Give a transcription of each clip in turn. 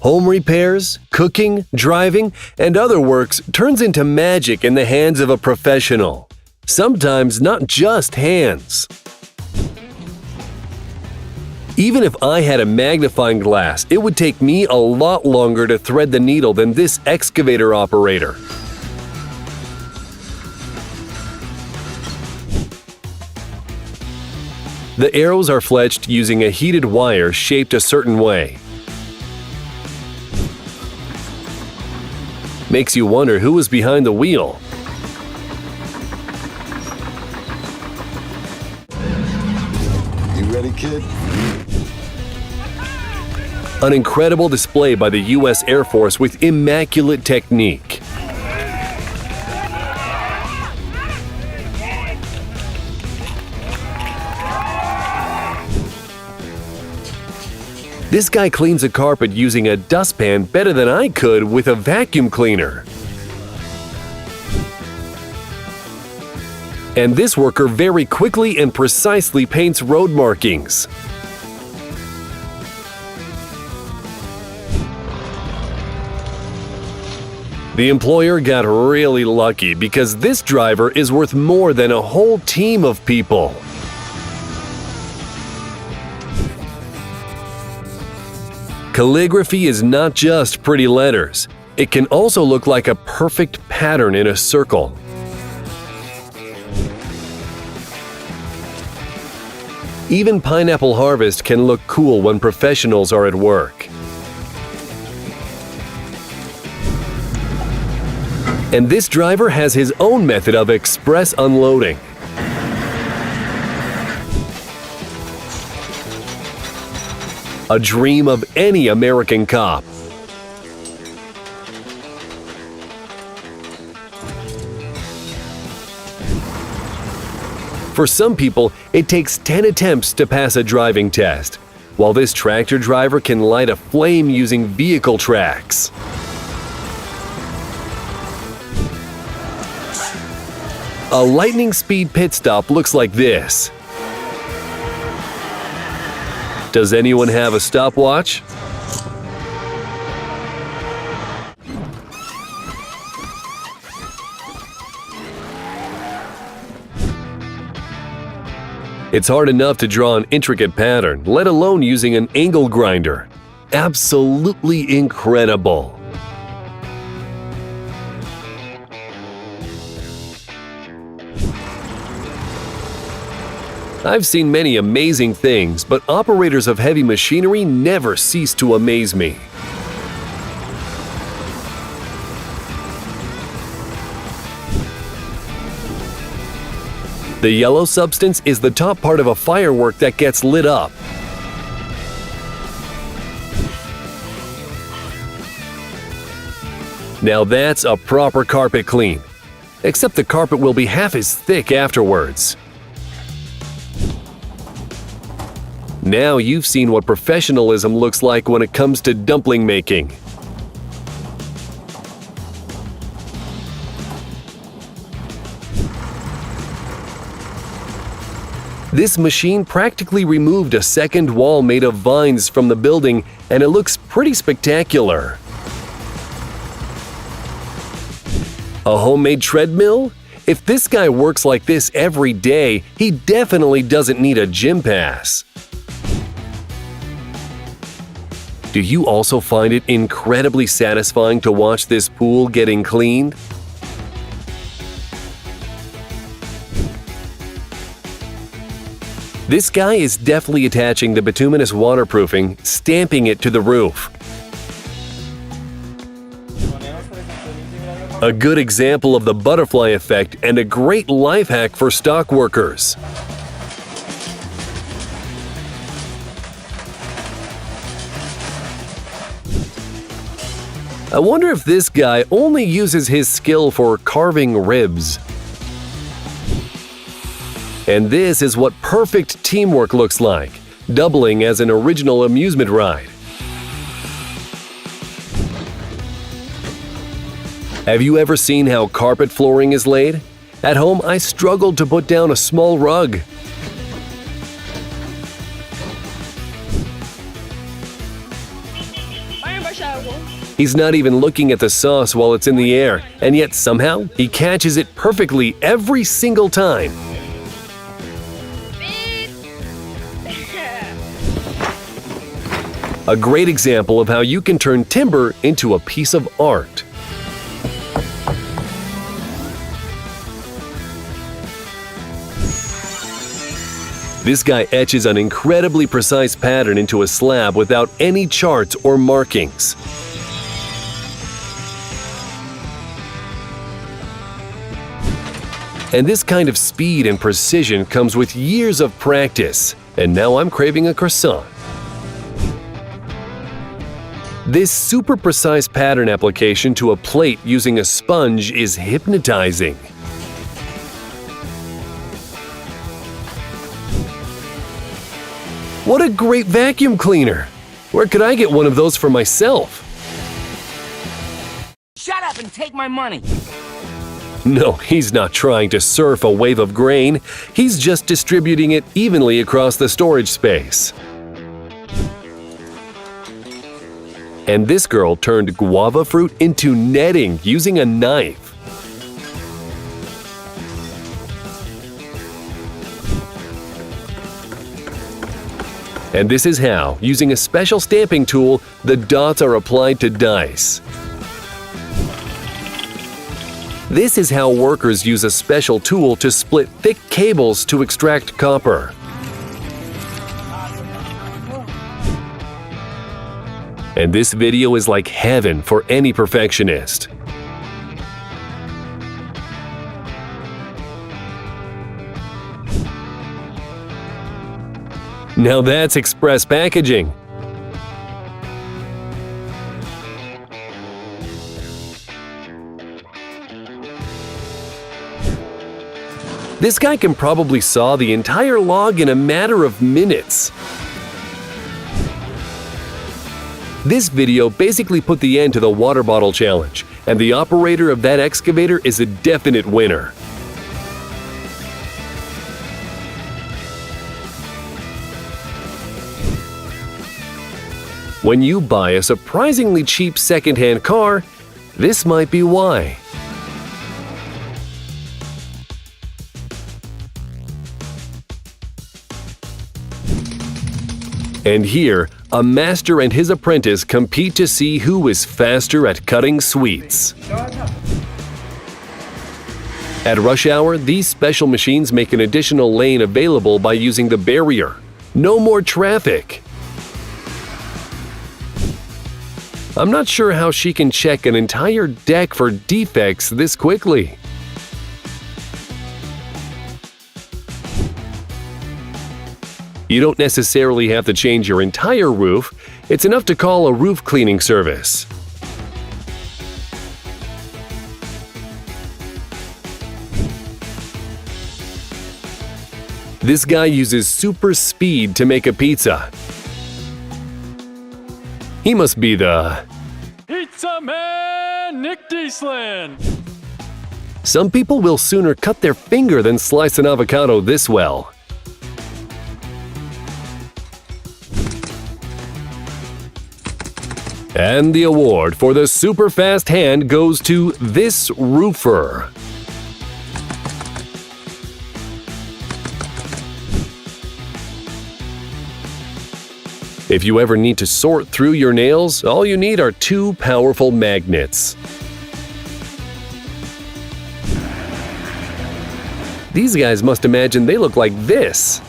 Home repairs, cooking, driving, and other works turns into magic in the hands of a professional. Sometimes not just hands. Even if I had a magnifying glass, it would take me a lot longer to thread the needle than this excavator operator. The arrows are fletched using a heated wire shaped a certain way. Makes you wonder who was behind the wheel. You ready, kid? An incredible display by the U.S. Air Force with immaculate technique. This guy cleans a carpet using a dustpan better than I could with a vacuum cleaner. And this worker very quickly and precisely paints road markings. The employer got really lucky because this driver is worth more than a whole team of people. Calligraphy is not just pretty letters. It can also look like a perfect pattern in a circle. Even Pineapple Harvest can look cool when professionals are at work. And this driver has his own method of express unloading. A dream of any American cop. For some people, it takes 10 attempts to pass a driving test, while this tractor driver can light a flame using vehicle tracks. A lightning speed pit stop looks like this. Does anyone have a stopwatch? It's hard enough to draw an intricate pattern, let alone using an angle grinder. Absolutely incredible. I've seen many amazing things, but operators of heavy machinery never cease to amaze me. The yellow substance is the top part of a firework that gets lit up. Now that's a proper carpet clean, except the carpet will be half as thick afterwards. Now you've seen what professionalism looks like when it comes to dumpling making. This machine practically removed a second wall made of vines from the building, and it looks pretty spectacular. A homemade treadmill? If this guy works like this every day, he definitely doesn't need a gym pass. Do you also find it incredibly satisfying to watch this pool getting cleaned? This guy is deftly attaching the bituminous waterproofing, stamping it to the roof. A good example of the butterfly effect and a great life hack for stock workers. I wonder if this guy only uses his skill for carving ribs. And this is what perfect teamwork looks like, doubling as an original amusement ride. Have you ever seen how carpet flooring is laid? At home, I struggled to put down a small rug. Paano ba siya He's not even looking at the sauce while it's in the air, and yet somehow he catches it perfectly every single time. A great example of how you can turn timber into a piece of art. This guy etches an incredibly precise pattern into a slab without any charts or markings. And this kind of speed and precision comes with years of practice. And now I'm craving a croissant. This super precise pattern application to a plate using a sponge is hypnotizing. What a great vacuum cleaner! Where could I get one of those for myself? Shut up and take my money! No, he's not trying to surf a wave of grain. He's just distributing it evenly across the storage space. And this girl turned guava fruit into netting using a knife. And this is how, using a special stamping tool, the dots are applied to dice. This is how workers use a special tool to split thick cables to extract copper. And this video is like heaven for any perfectionist. Now that's express packaging. This guy can probably saw the entire log in a matter of minutes. This video basically put the end to the water bottle challenge, and the operator of that excavator is a definite winner. When you buy a surprisingly cheap secondhand car, this might be why. And here, a master and his apprentice compete to see who is faster at cutting sweets. At rush hour, these special machines make an additional lane available by using the barrier. No more traffic. I'm not sure how she can check an entire deck for defects this quickly. You don't necessarily have to change your entire roof. It's enough to call a roof cleaning service. This guy uses super speed to make a pizza. He must be the Pizza Man Nick Dieslin. Some people will sooner cut their finger than slice an avocado this well. And the award for the super fast hand goes to this roofer. If you ever need to sort through your nails, all you need are 2 powerful magnets. These guys must imagine they look like this.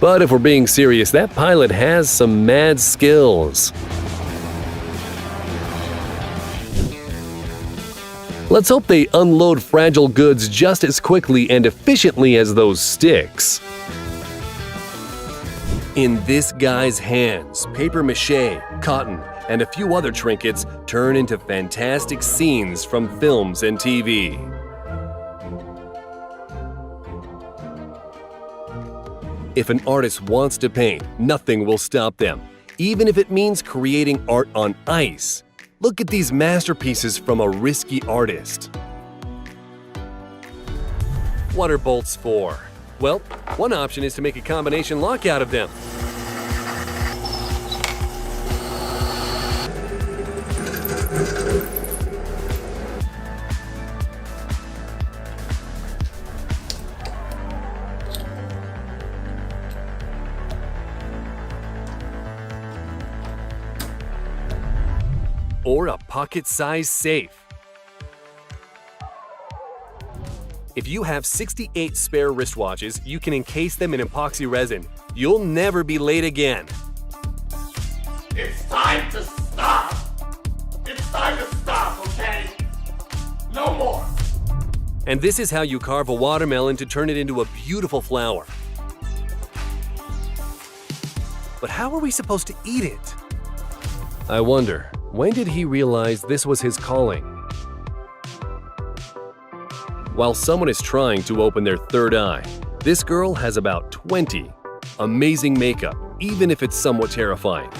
But if we're being serious, that pilot has some mad skills. Let's hope they unload fragile goods just as quickly and efficiently as those sticks. In this guy's hands, paper mache, cotton, and a few other trinkets turn into fantastic scenes from films and TV. If an artist wants to paint, nothing will stop them, even if it means creating art on ice. Look at these masterpieces from a risky artist. What are bolts for? Well, one option is to make a combination lock out of them. Or a pocket-sized safe. If you have 68 spare wristwatches, you can encase them in epoxy resin. You'll never be late again. It's time to stop! It's time to stop, okay? No more! And this is how you carve a watermelon to turn it into a beautiful flower. But how are we supposed to eat it? I wonder, when did he realize this was his calling? While someone is trying to open their third eye, this girl has about 20. Amazing makeup, even if it's somewhat terrifying.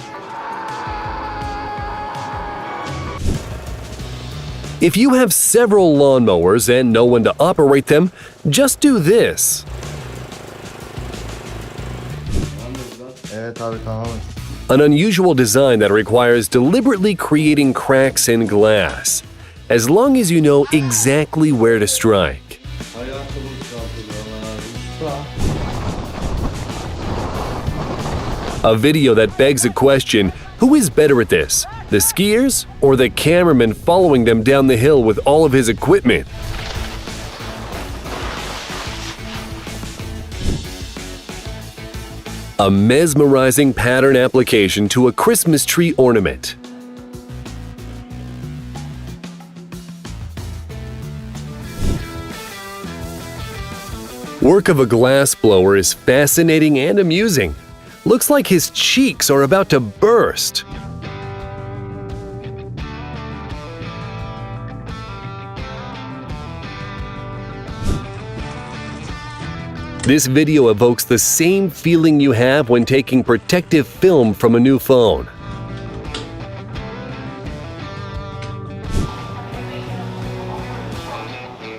If you have several lawnmowers and no one to operate them, just do this. Evet abi tamam. An unusual design that requires deliberately creating cracks in glass, as long as you know exactly where to strike. A video that begs a question: who is better at this, the skiers or the cameraman following them down the hill with all of his equipment? A mesmerizing pattern application to a Christmas tree ornament. Work of a glass blower is fascinating and amusing. Looks like his cheeks are about to burst. This video evokes the same feeling you have when taking protective film from a new phone.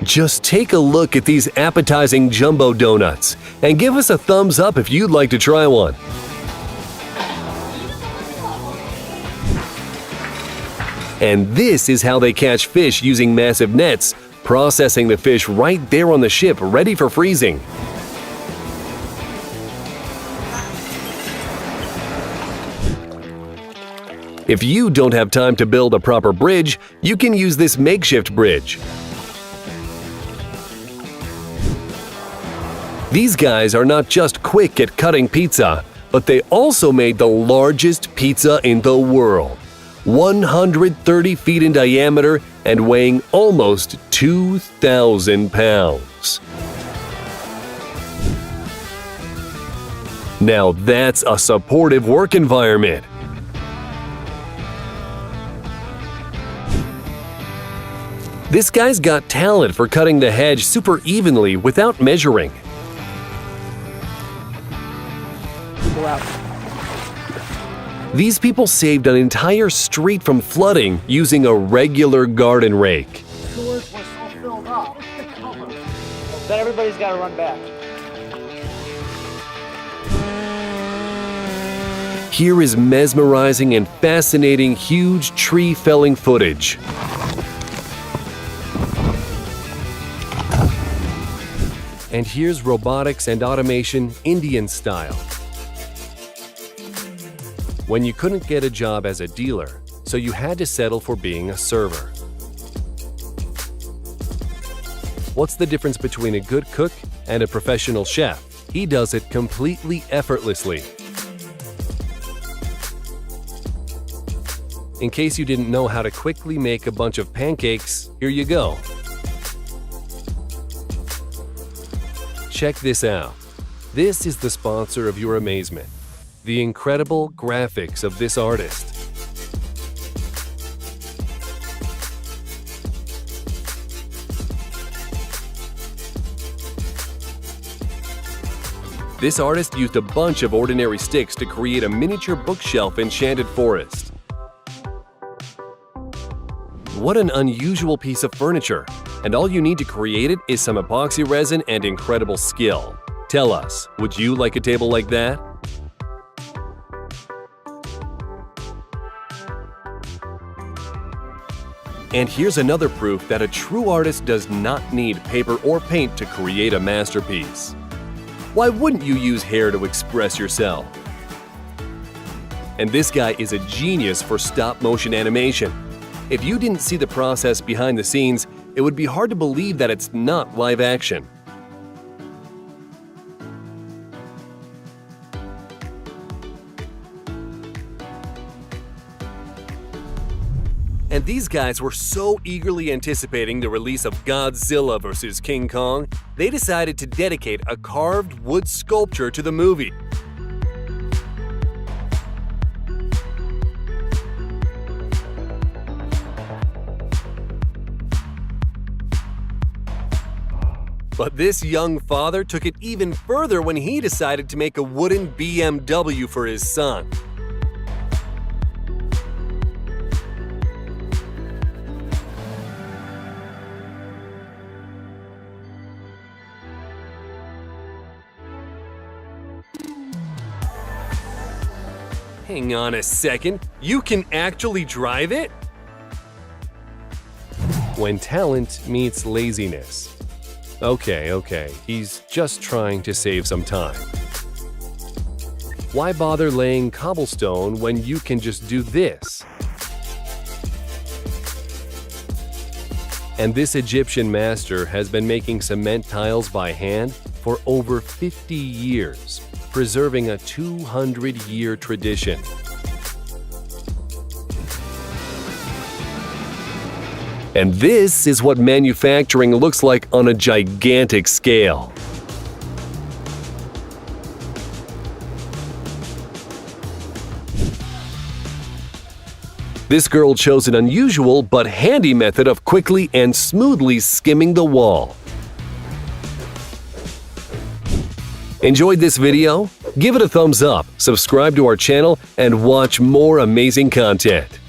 Just take a look at these appetizing jumbo donuts and give us a thumbs up if you'd like to try one. And this is how they catch fish using massive nets, processing the fish right there on the ship, ready for freezing. If you don't have time to build a proper bridge, you can use this makeshift bridge. These guys are not just quick at cutting pizza, but they also made the largest pizza in the world, 130 feet in diameter and weighing almost 2,000 pounds. Now that's a supportive work environment. This guy's got talent for cutting the hedge super evenly without measuring. These people saved an entire street from flooding using a regular garden rake. Sewers were so filled up. Then everybody's got to run back. Here is mesmerizing and fascinating huge tree felling footage. And here's robotics and automation Indian style. When you couldn't get a job as a dealer, so you had to settle for being a server. What's the difference between a good cook and a professional chef? He does it completely effortlessly. In case you didn't know how to quickly make a bunch of pancakes, here you go. Check this out. This is the sponsor of your amazement. The incredible graphics of this artist. This artist used a bunch of ordinary sticks to create a miniature bookshelf enchanted forest. What an unusual piece of furniture, and all you need to create it is some epoxy resin and incredible skill. Tell us, would you like a table like that? And here's another proof that a true artist does not need paper or paint to create a masterpiece. Why wouldn't you use hair to express yourself? And this guy is a genius for stop-motion animation. If you didn't see the process behind the scenes, it would be hard to believe that it's not live action. And these guys were so eagerly anticipating the release of Godzilla vs. King Kong, they decided to dedicate a carved wood sculpture to the movie. But this young father took it even further when he decided to make a wooden BMW for his son. Hang on a second, you can actually drive it? When talent meets laziness. Okay, he's just trying to save some time. Why bother laying cobblestone when you can just do this? And this Egyptian master has been making cement tiles by hand for over 50 years, preserving a 200-year tradition. And this is what manufacturing looks like on a gigantic scale. This girl chose an unusual but handy method of quickly and smoothly skimming the wall. Enjoyed this video? Give it a thumbs up, subscribe to our channel, and watch more amazing content.